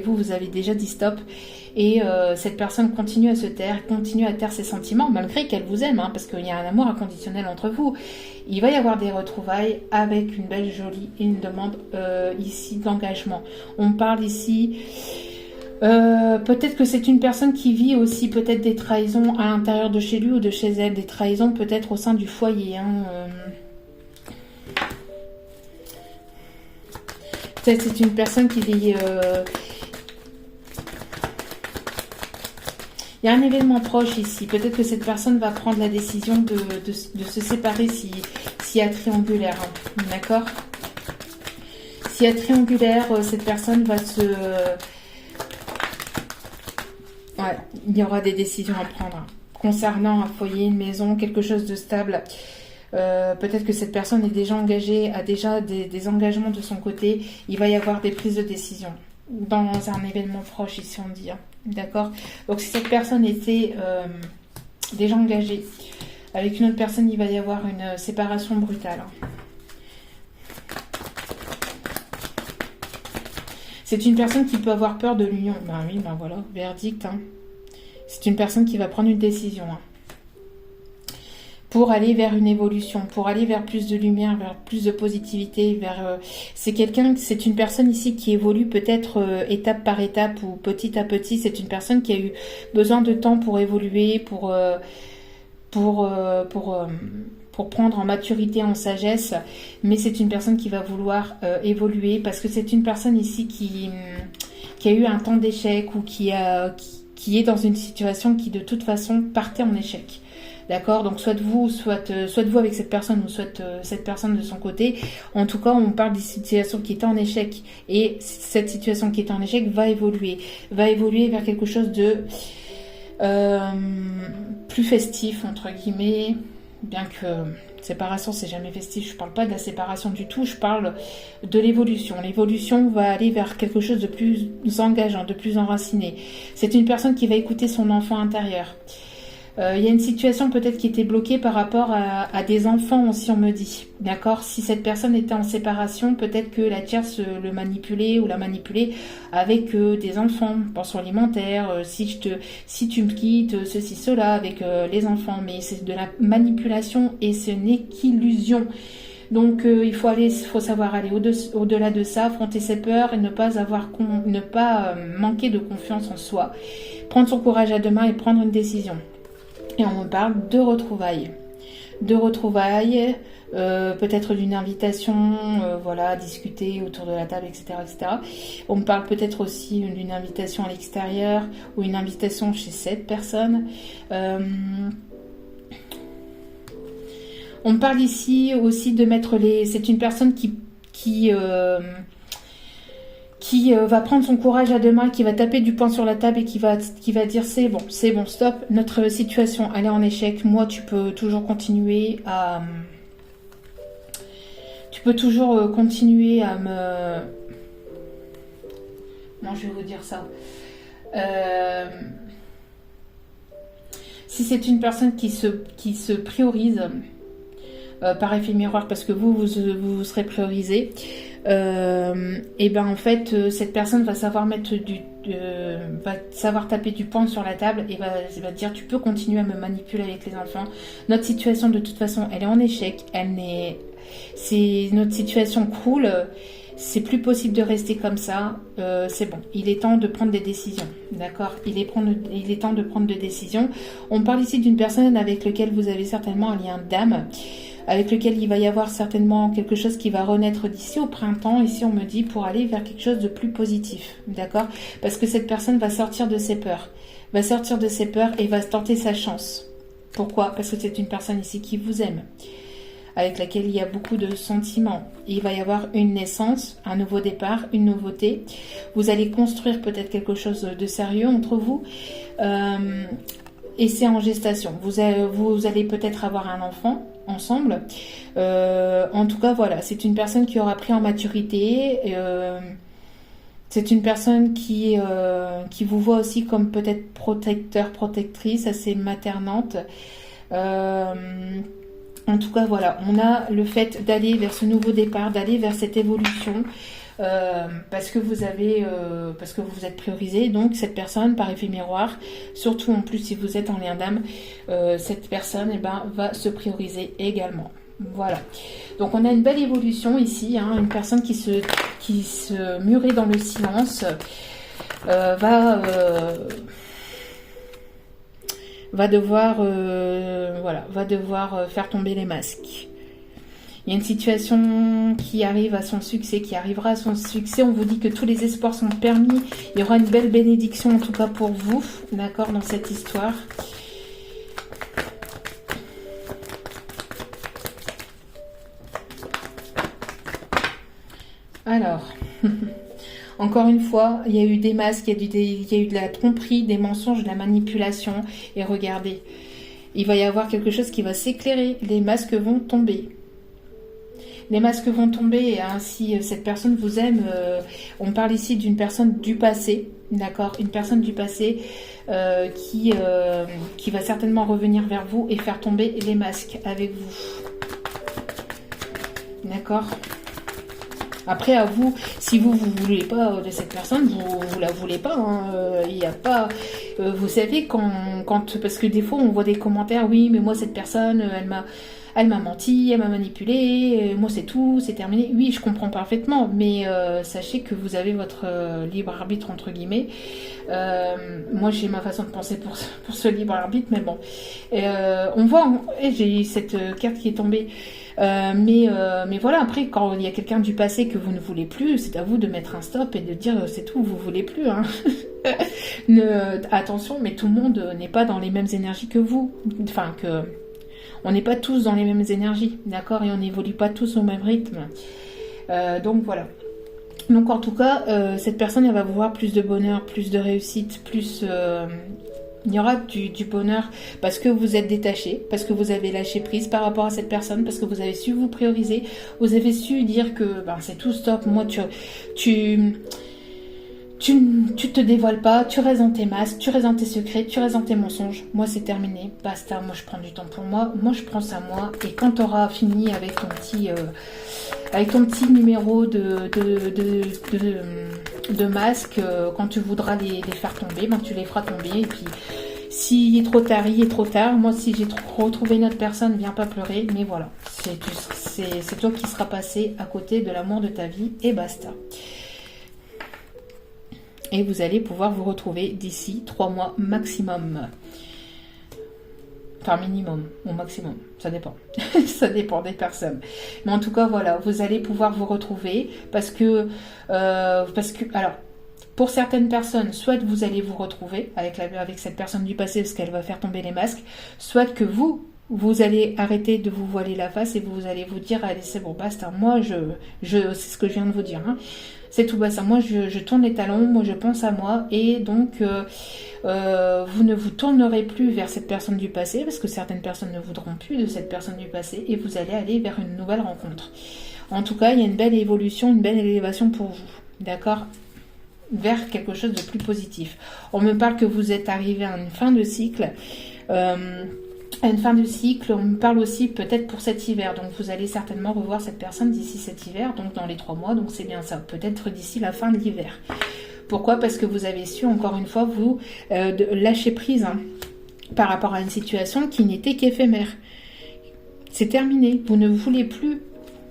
vous avez déjà dit stop. Et cette personne continue à se taire, continue à taire ses sentiments, malgré qu'elle vous aime, hein, parce qu'il y a un amour inconditionnel entre vous. Il va y avoir des retrouvailles avec une belle jolie et une demande ici d'engagement. On parle ici, peut-être que c'est une personne qui vit aussi peut-être des trahisons à l'intérieur de chez lui ou de chez elle, des trahisons peut-être au sein du foyer. Hein, peut-être c'est une personne qui vit... Il y a un événement proche ici. Peut-être que cette personne va prendre la décision de se séparer s'il y a triangulaire. Hein. D'accord ? S'il y a triangulaire, cette personne va se... Ouais, il y aura des décisions à prendre. Hein. Concernant un foyer, une maison, quelque chose de stable. Peut-être que cette personne est déjà engagée, a déjà des engagements de son côté. Il va y avoir des prises de décision. Dans un événement proche, ici on dit. Hein. D'accord. Donc si cette personne était déjà engagée avec une autre personne, il va y avoir une séparation brutale. Hein. C'est une personne qui peut avoir peur de l'union. Ben oui, ben voilà, verdict. Hein. C'est une personne qui va prendre une décision. Hein. pour aller vers une évolution, pour aller vers plus de lumière, vers plus de positivité, vers c'est une personne ici qui évolue peut-être étape par étape ou petit à petit. C'est une personne qui a eu besoin de temps pour évoluer, pour prendre en maturité, en sagesse, mais c'est une personne qui va vouloir évoluer parce que c'est une personne ici qui a eu un temps d'échec ou qui est dans une situation qui de toute façon partait en échec. D'accord, donc soit vous avec cette personne ou soit cette personne de son côté. En tout cas, on parle d'une situation qui était en échec et cette situation qui est en échec va évoluer vers quelque chose de plus festif entre guillemets, bien que séparation c'est jamais festif. Je parle pas de la séparation du tout, je parle de l'évolution. L'évolution va aller vers quelque chose de plus engageant, de plus enraciné. C'est une personne qui va écouter son enfant intérieur. Il y a une situation peut-être qui était bloquée par rapport à des enfants aussi, on me dit. D'accord, si cette personne était en séparation, peut-être que la tierce le manipulait ou la manipulait avec des enfants, pension alimentaire, si tu me quittes, ceci, cela, avec les enfants. Mais c'est de la manipulation et ce n'est qu'illusion. Donc il faut savoir aller au-delà de ça, affronter ses peurs et ne pas manquer de confiance en soi. Prendre son courage à deux mains et prendre une décision. Et on me parle de retrouvailles. Peut-être d'une invitation, à discuter autour de la table, etc., etc. On me parle peut-être aussi d'une invitation à l'extérieur ou une invitation chez cette personne. On me parle ici aussi de mettre c'est une personne qui va prendre son courage à deux mains, qui va taper du poing sur la table et qui va dire c'est bon, stop, notre situation elle est en échec, moi tu peux toujours continuer à me... Non, je vais vous dire ça. Si c'est une personne qui se priorise par effet miroir parce que vous serez priorisé, et ben en fait cette personne va savoir va savoir taper du poing sur la table et va dire tu peux continuer à me manipuler avec les enfants, notre situation de toute façon elle est en échec, notre situation croule, c'est plus possible de rester comme ça, c'est bon, il est temps de prendre des décisions, d'accord, il est temps de prendre des décisions. On parle ici d'une personne avec laquelle vous avez certainement un lien d'âme, avec lequel il va y avoir certainement quelque chose qui va renaître d'ici au printemps, ici on me dit, pour aller vers quelque chose de plus positif, d'accord, parce que cette personne va sortir de ses peurs, et va tenter sa chance. Pourquoi? Parce que c'est une personne ici qui vous aime, avec laquelle il y a beaucoup de sentiments. Il va y avoir une naissance, un nouveau départ, une nouveauté. Vous allez construire peut-être quelque chose de sérieux entre vous. Et c'est en gestation. Vous allez peut-être avoir un enfant ensemble. En tout cas, voilà, c'est une personne qui aura pris en maturité. C'est une personne qui vous voit aussi comme peut-être protecteur, protectrice, assez maternante. En tout cas, voilà, on a le fait d'aller vers ce nouveau départ, d'aller vers cette évolution, parce que vous êtes priorisé. Donc cette personne, par effet miroir, surtout en plus si vous êtes en lien d'âme, cette personne va se prioriser également. Voilà. Donc on a une belle évolution ici, hein, une personne qui se mûrit dans le silence, va devoir faire tomber les masques. Il y a une situation qui arrivera à son succès. On vous dit que tous les espoirs sont permis. Il y aura une belle bénédiction, en tout cas pour vous, d'accord, dans cette histoire. Alors, encore une fois, il y a eu des masques, il y a eu de la tromperie, des mensonges, de la manipulation. Et regardez, il va y avoir quelque chose qui va s'éclairer. Les masques vont tomber. Les masques vont tomber et ainsi cette personne vous aime. On parle ici d'une personne du passé, d'accord, une personne du passé qui va certainement revenir vers vous et faire tomber les masques avec vous. D'accord. Après, à vous, si vous voulez pas de cette personne, vous la voulez pas. Hein, il n'y a pas... Vous savez, parce que des fois on voit des commentaires, oui, mais moi cette personne, elle m'a menti, elle m'a manipulé, moi c'est tout, c'est terminé. Oui, je comprends parfaitement, mais sachez que vous avez votre libre arbitre, entre guillemets. Moi j'ai ma façon de penser pour ce libre arbitre, mais bon. On voit, j'ai cette carte qui est tombée. Mais voilà, après, quand il y a quelqu'un du passé que vous ne voulez plus, c'est à vous de mettre un stop et de dire c'est tout, vous voulez plus. Hein. Attention, mais tout le monde n'est pas dans les mêmes énergies que vous. Enfin, on n'est pas tous dans les mêmes énergies, d'accord? Et on n'évolue pas tous au même rythme. Donc voilà. Donc en tout cas, cette personne, elle va vous voir plus de bonheur, plus de réussite, plus... il y aura du bonheur parce que vous êtes détaché, parce que vous avez lâché prise par rapport à cette personne, parce que vous avez su vous prioriser, vous avez su dire que c'est tout, stop, moi tu te dévoiles pas, tu restes dans tes masques, tu restes dans tes secrets, tu restes dans tes mensonges. Moi, c'est terminé. Basta, moi, je prends du temps pour moi. Moi, je prends ça moi. Et quand tu auras fini avec ton petit numéro de masque, quand tu voudras les faire tomber, tu les feras tomber. Et puis, s'il est trop tard, il est trop tard. Moi, si j'ai retrouvé une autre personne, viens pas pleurer. Mais voilà, c'est toi qui seras passé à côté de l'amour de ta vie. Et basta. Et vous allez pouvoir vous retrouver d'ici 3 mois maximum. Enfin, minimum ou maximum, ça dépend. Ça dépend des personnes. Mais en tout cas, voilà, vous allez pouvoir vous retrouver parce que alors, pour certaines personnes, soit vous allez vous retrouver avec cette personne du passé parce qu'elle va faire tomber les masques, soit que vous allez arrêter de vous voiler la face et vous allez vous dire, allez, c'est bon, basta, moi, c'est ce que je viens de vous dire, hein. C'est tout basta, moi, je tourne les talons, moi, je pense à moi, et donc, vous ne vous tournerez plus vers cette personne du passé, parce que certaines personnes ne voudront plus de cette personne du passé, et vous allez aller vers une nouvelle rencontre. En tout cas, il y a une belle évolution, une belle élévation pour vous, d'accord ? Vers quelque chose de plus positif. On me parle que vous êtes arrivé à une fin de cycle, à une fin de cycle, on me parle aussi peut-être pour cet hiver, donc vous allez certainement revoir cette personne d'ici cet hiver, donc dans les 3 mois, donc c'est bien ça, peut-être d'ici la fin de l'hiver. Pourquoi ? Parce que vous avez su, encore une fois, vous lâcher prise par rapport à une situation qui n'était qu'éphémère. C'est terminé, vous ne voulez plus,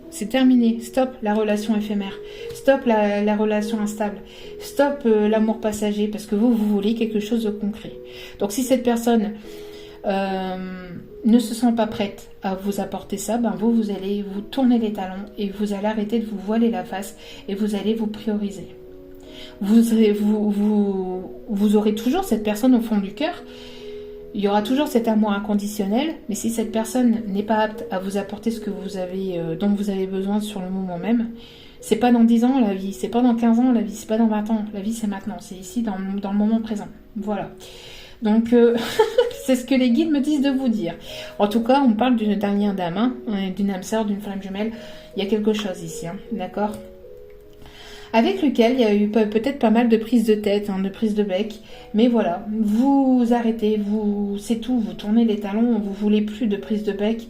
c'est terminé, stop la relation éphémère, stop la relation instable, stop l'amour passager, parce que vous voulez quelque chose de concret. Donc si cette personne ne se sent pas prête à vous apporter ça, vous allez vous tourner les talons et vous allez arrêter de vous voiler la face et vous allez vous prioriser. Vous aurez toujours cette personne au fond du cœur, il y aura toujours cet amour inconditionnel, mais si cette personne n'est pas apte à vous apporter ce que vous avez, dont vous avez besoin sur le moment même, c'est pas dans 10 ans la vie, c'est pas dans 15 ans la vie, c'est pas dans 20 ans, la vie c'est maintenant, c'est ici dans le moment présent. Voilà. Donc, c'est ce que les guides me disent de vous dire. En tout cas, on parle d'une dernière dame, d'une âme sœur, d'une flamme jumelle. Il y a quelque chose ici, d'accord ? Avec lequel il y a eu peut-être pas mal de prises de tête, de prises de bec. Mais voilà, vous arrêtez, c'est tout, vous tournez les talons, vous voulez plus de prises de bec.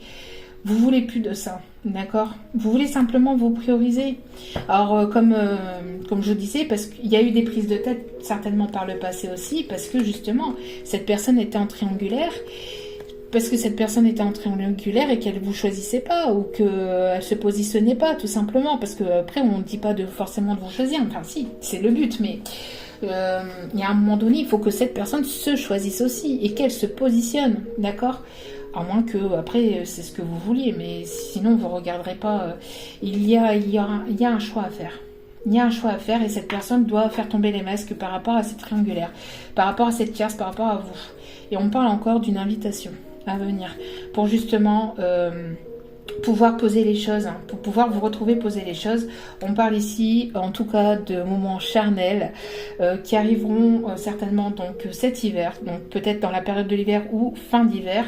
Vous voulez plus de ça, d'accord ? Vous voulez simplement vous prioriser. Alors, comme je disais, parce qu'il y a eu des prises de tête, certainement par le passé aussi, parce que justement, cette personne était en triangulaire, et qu'elle vous choisissait pas, ou qu'elle se positionnait pas, tout simplement, parce que après, on ne dit pas forcément de vous choisir, enfin si, c'est le but, mais... il y a un moment donné, il faut que cette personne se choisisse aussi, et qu'elle se positionne, d'accord ? À moins que, après, c'est ce que vous vouliez, mais sinon, vous ne regarderez pas. Il y a un choix à faire. Il y a un choix à faire et cette personne doit faire tomber les masques par rapport à cette triangulaire, par rapport à cette tierce, par rapport à vous. Et on parle encore d'une invitation à venir pour justement pouvoir poser les choses, pour pouvoir vous retrouver poser les choses. On parle ici, en tout cas, de moments charnels qui arriveront certainement donc cet hiver, donc peut-être dans la période de l'hiver ou fin d'hiver.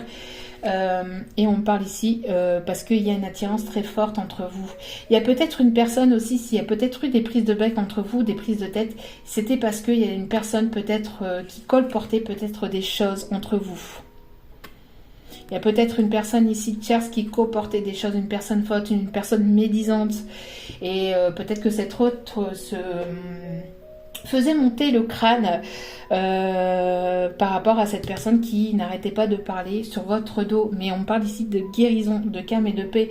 Et on parle ici parce qu'il y a une attirance très forte entre vous. Il y a peut-être une personne aussi, s'il y a peut-être eu des prises de bec entre vous, des prises de tête, c'était parce qu'il y a une personne peut-être qui colportait peut-être des choses entre vous. Il y a peut-être une personne ici tierce qui colportait des choses, une personne faute, une personne médisante. Et peut-être que cette autre faisait monter le crâne par rapport à cette personne qui n'arrêtait pas de parler sur votre dos. Mais on parle ici de guérison, de calme et de paix.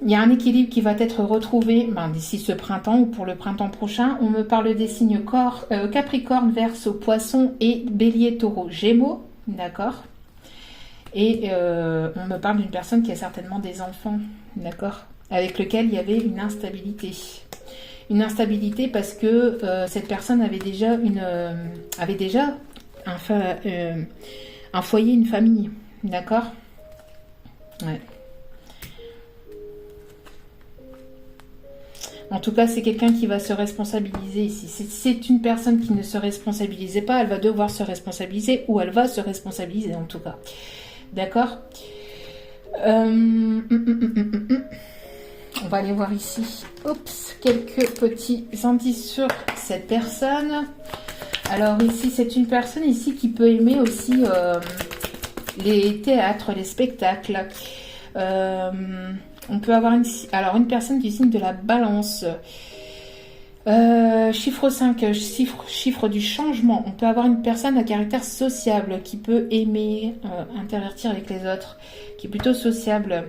Il y a un équilibre qui va être retrouvé d'ici ce printemps ou pour le printemps prochain. On me parle des signes Capricorne, Verseau, Poisson et Bélier, Taureau, Gémeaux. D'accord. Et on me parle d'une personne qui a certainement des enfants. D'accord. Avec lequel il y avait une instabilité. Une instabilité parce que cette personne avait déjà un foyer, une famille. D'accord. Ouais. En tout cas, c'est quelqu'un qui va se responsabiliser ici. C'est une personne qui ne se responsabilisait pas, elle va devoir se responsabiliser ou elle va se responsabiliser en tout cas. D'accord. On va aller voir ici. Oups, quelques petits indices sur cette personne. Alors ici, c'est une personne ici qui peut aimer aussi les théâtres, les spectacles. On peut avoir une personne du signe de la Balance. Chiffre 5, chiffre du changement. On peut avoir une personne à caractère sociable qui peut aimer interagir avec les autres, qui est plutôt sociable.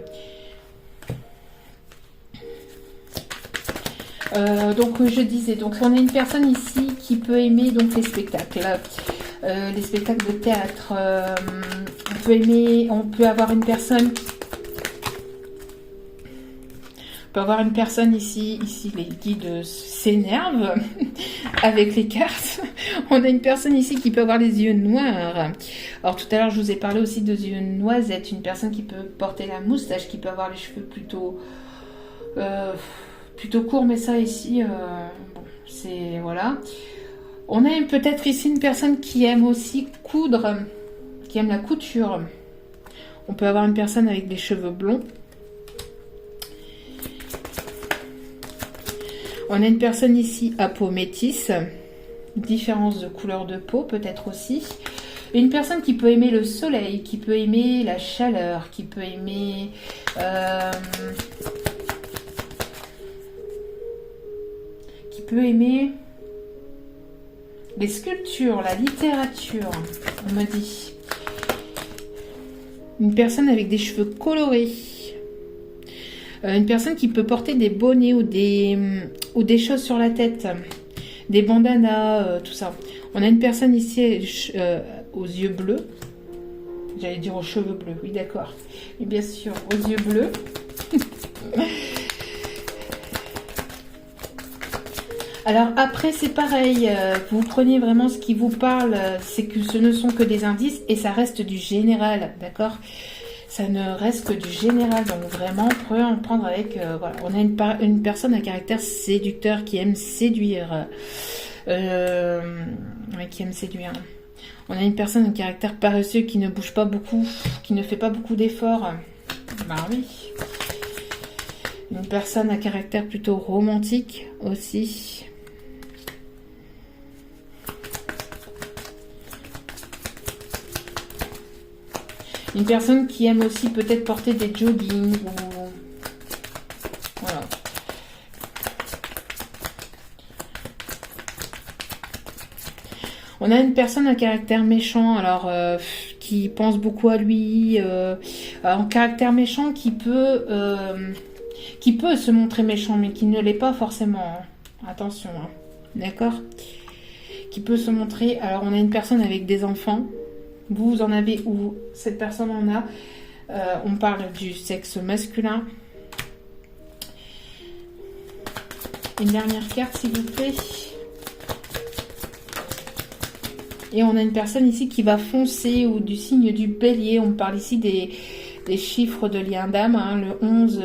Donc je disais, donc on a une personne ici qui peut aimer donc les spectacles de théâtre. On peut avoir une personne. On peut avoir une personne ici les guides s'énervent avec les cartes. On a une personne ici qui peut avoir les yeux noirs. Alors tout à l'heure, je vous ai parlé aussi de yeux noisettes. Une personne qui peut porter la moustache, qui peut avoir les cheveux plutôt courts. Mais ça ici, c'est... Voilà. On a peut-être ici une personne qui aime aussi coudre, qui aime la couture. On peut avoir une personne avec des cheveux blonds. On a une personne ici à peau métisse, différence de couleur de peau peut-être aussi. Une personne qui peut aimer le soleil, qui peut aimer la chaleur, qui peut aimer... les sculptures, la littérature, on me dit. Une personne avec des cheveux colorés. Une personne qui peut porter des bonnets ou des choses sur la tête, des bandanas, tout ça. On a une personne ici aux yeux bleus. J'allais dire aux cheveux bleus, oui d'accord. Et bien sûr, aux yeux bleus. Alors après, c'est pareil. Vous prenez vraiment ce qui vous parle. C'est que ce ne sont que des indices et ça reste du général, d'accord ? Ça ne reste que du général, donc vraiment, on peut en prendre avec... voilà. On a une personne à caractère séducteur qui aime séduire. Qui aime séduire. On a une personne à caractère paresseux qui ne bouge pas beaucoup, qui ne fait pas beaucoup d'efforts. Bah oui. Une personne à caractère plutôt romantique aussi. Une personne qui aime aussi peut-être porter des joggings ou... Voilà. On a une personne à caractère méchant, alors qui pense beaucoup à lui, en caractère méchant qui peut se montrer méchant, mais qui ne l'est pas forcément. Hein. Attention, hein. D'accord ? Qui peut se montrer... Alors, on a une personne avec des enfants. Vous en avez ou cette personne en a. On parle du sexe masculin. Une dernière carte, s'il vous plaît. Et on a une personne ici qui va foncer ou du signe du bélier. On parle ici des chiffres de lien d'âme. Hein, le 11.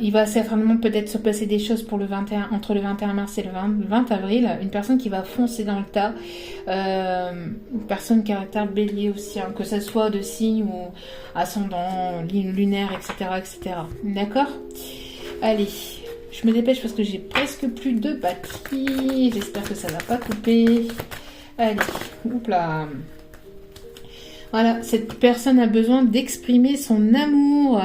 Il va certainement peut-être se passer des choses pour le 21, entre le 21 mars et le 20 avril. Une personne qui va foncer dans le tas. Une personne caractère bélier aussi, hein, que ce soit de signe ou ascendant, lunaire, etc. etc. D'accord ? Allez, je me dépêche parce que j'ai presque plus de batterie. J'espère que ça ne va pas couper. Allez, oups là. Voilà, cette personne a besoin d'exprimer son amour.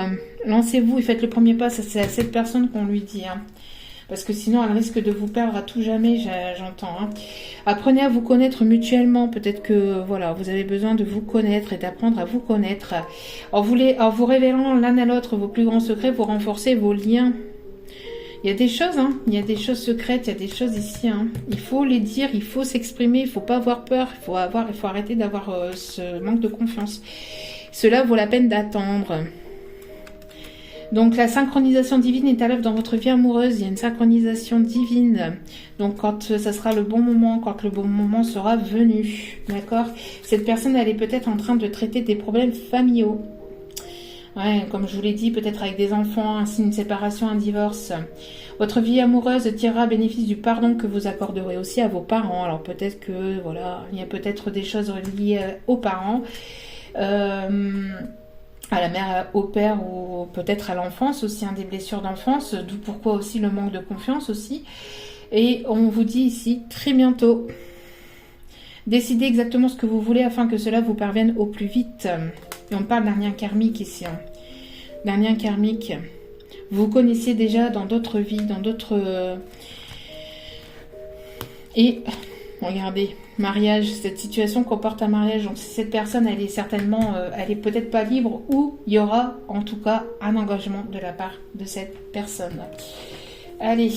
Lancez-vous et faites le premier pas. C'est à cette personne qu'on lui dit. Hein. Parce que sinon, elle risque de vous perdre à tout jamais, j'entends. Hein. Apprenez à vous connaître mutuellement. Peut-être que voilà, vous avez besoin de vous connaître et d'apprendre à vous connaître. En vous révélant l'un à l'autre vos plus grands secrets, vous renforcez vos liens. Il y a des choses, hein. Il y a des choses secrètes, il y a des choses ici. Hein. Il faut les dire, il faut s'exprimer, il ne faut pas avoir peur, il faut arrêter d'avoir ce manque de confiance. Cela vaut la peine d'attendre. Donc la synchronisation divine est à l'œuvre dans votre vie amoureuse. Il y a une synchronisation divine. Donc quand ça sera le bon moment, quand le bon moment sera venu. D'accord? Cette personne, elle est peut-être en train de traiter des problèmes familiaux. Ouais, comme je vous l'ai dit, peut-être avec des enfants, ainsi une séparation, un divorce. Votre vie amoureuse tirera bénéfice du pardon que vous accorderez aussi à vos parents. Alors peut-être que, voilà, il y a peut-être des choses liées aux parents, à la mère, au père ou peut-être à l'enfance aussi, hein, des blessures d'enfance, d'où pourquoi aussi le manque de confiance aussi. Et on vous dit ici, très bientôt, décidez exactement ce que vous voulez afin que cela vous parvienne au plus vite. Et on parle d'un lien karmique ici. Hein. D'un lien karmique. Vous connaissiez déjà dans d'autres vies, dans d'autres... Et, regardez, mariage. Cette situation comporte un mariage. Donc cette personne, elle est certainement... elle est peut-être pas libre ou il y aura en tout cas un engagement de la part de cette personne. Allez.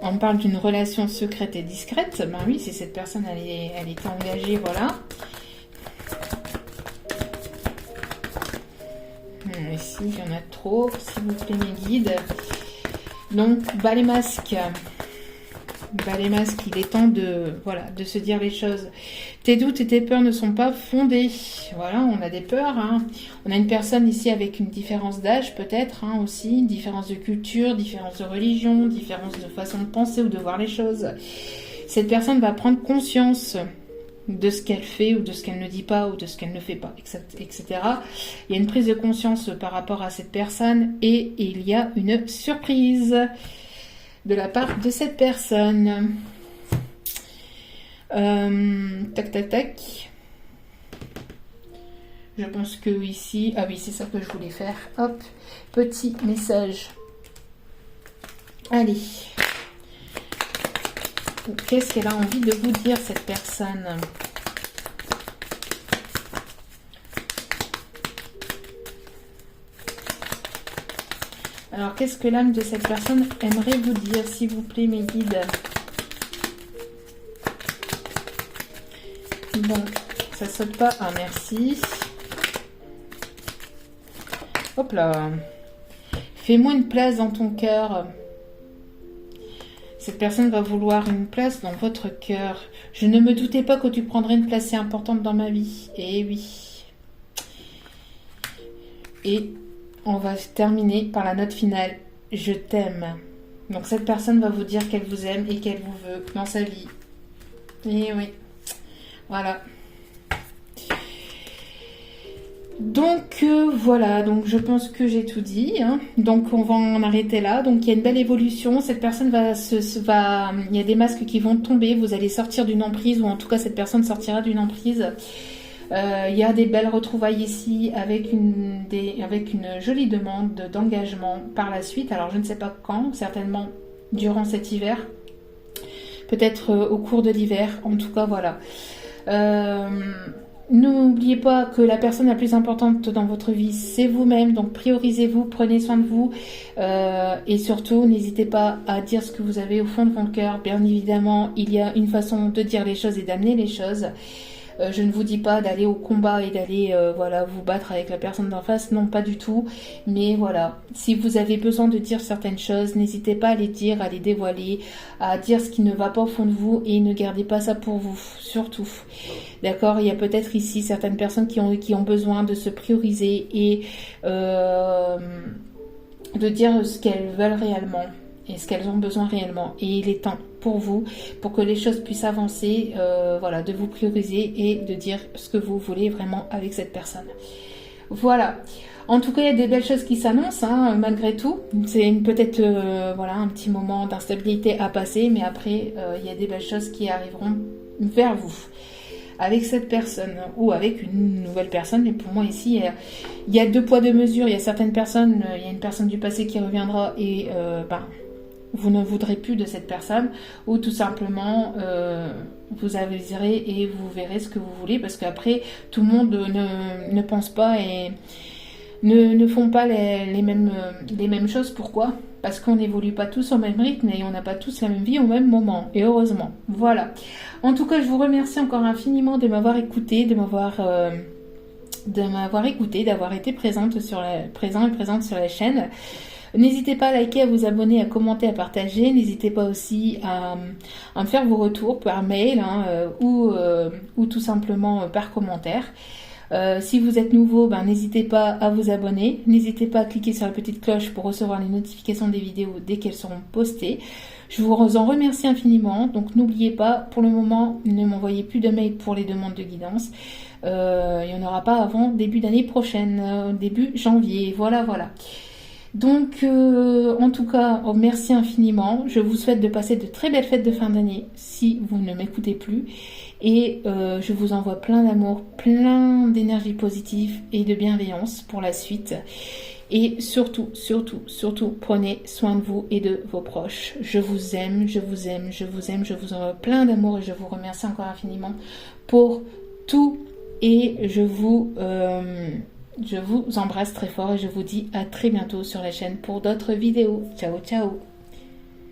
On parle d'une relation secrète et discrète. Ben oui, si cette personne, elle est engagée, voilà. Ici, il y en a trop, s'il vous plaît, mes guides. Donc, bas les masques. Bas les masques, il est temps de se dire les choses. Tes doutes et tes peurs ne sont pas fondés. Voilà, on a des peurs. Hein. On a une personne ici avec une différence d'âge, peut-être, hein, aussi. Une différence de culture, différence de religion, différence de façon de penser ou de voir les choses. Cette personne va prendre conscience de ce qu'elle fait ou de ce qu'elle ne dit pas ou de ce qu'elle ne fait pas, etc. Il y a une prise de conscience par rapport à cette personne et il y a une surprise de la part de cette personne. Tac, tac, tac. Je pense que ici... Ah oui, c'est ça que je voulais faire. Hop, petit message. Allez. Qu'est-ce qu'elle a envie de vous dire, cette personne? Alors, qu'est-ce que l'âme de cette personne aimerait vous dire, s'il vous plaît, mes guides? Bon, ça saute pas. Ah, merci. Hop là. Fais-moi une place dans ton cœur. Cette personne va vouloir une place dans votre cœur. Je ne me doutais pas que tu prendrais une place si importante dans ma vie. Eh oui. Et on va terminer par la note finale. Je t'aime. Donc cette personne va vous dire qu'elle vous aime et qu'elle vous veut dans sa vie. Et oui. Voilà. Donc voilà, donc je pense que j'ai tout dit. Hein. Donc on va en arrêter là. Donc il y a une belle évolution. Cette personne il y a des masques qui vont tomber. Vous allez sortir d'une emprise, ou en tout cas cette personne sortira d'une emprise. Il y a des belles retrouvailles ici avec une jolie demande d'engagement par la suite. Alors je ne sais pas quand, certainement durant cet hiver. Peut-être au cours de l'hiver. En tout cas voilà. N'oubliez pas que la personne la plus importante dans votre vie, c'est vous-même. Donc priorisez-vous, prenez soin de vous. Et surtout, n'hésitez pas à dire ce que vous avez au fond de votre cœur. Bien évidemment, il y a une façon de dire les choses et d'amener les choses. Je ne vous dis pas d'aller au combat et d'aller vous battre avec la personne d'en face, non, pas du tout. Mais voilà, si vous avez besoin de dire certaines choses, n'hésitez pas à les dire, à les dévoiler, à dire ce qui ne va pas au fond de vous et ne gardez pas ça pour vous, surtout. D'accord, il y a peut-être ici certaines personnes qui ont besoin de se prioriser et de dire ce qu'elles veulent réellement et ce qu'elles ont besoin réellement. Et il est temps pour vous, pour que les choses puissent avancer, de vous prioriser et de dire ce que vous voulez vraiment avec cette personne. Voilà. En tout cas, il y a des belles choses qui s'annoncent, hein, malgré tout. C'est peut-être un petit moment d'instabilité à passer, mais après, il y a des belles choses qui arriveront vers vous. avec cette personne ou avec une nouvelle personne. Mais pour moi ici, il y a deux poids deux mesures. Il y a certaines personnes, il y a une personne du passé qui reviendra et vous ne voudrez plus de cette personne, ou tout simplement vous aviserez et vous verrez ce que vous voulez, parce qu'après tout le monde ne pense pas et ne font pas les mêmes choses. Pourquoi? Parce qu'on n'évolue pas tous au même rythme et on n'a pas tous la même vie au même moment, et heureusement. Voilà. En tout cas, je vous remercie encore infiniment de m'avoir écouté, d'avoir été présent et présente sur la chaîne. N'hésitez pas à liker, à vous abonner, à commenter, à partager. N'hésitez pas aussi à me faire vos retours par mail ou tout simplement par commentaire. Si vous êtes nouveau, n'hésitez pas à vous abonner. N'hésitez pas à cliquer sur la petite cloche pour recevoir les notifications des vidéos dès qu'elles seront postées. Je vous en remercie infiniment. Donc n'oubliez pas, pour le moment, ne m'envoyez plus de mails pour les demandes de guidance. Il n'y en aura pas avant début d'année prochaine, début janvier. Voilà. Donc, en tout cas, merci infiniment. Je vous souhaite de passer de très belles fêtes de fin d'année, si vous ne m'écoutez plus. Et je vous envoie plein d'amour, plein d'énergie positive et de bienveillance pour la suite. Et surtout, prenez soin de vous et de vos proches. Je vous aime. Je vous envoie plein d'amour et je vous remercie encore infiniment pour tout. Et je vous embrasse très fort et je vous dis à très bientôt sur la chaîne pour d'autres vidéos. Ciao, ciao!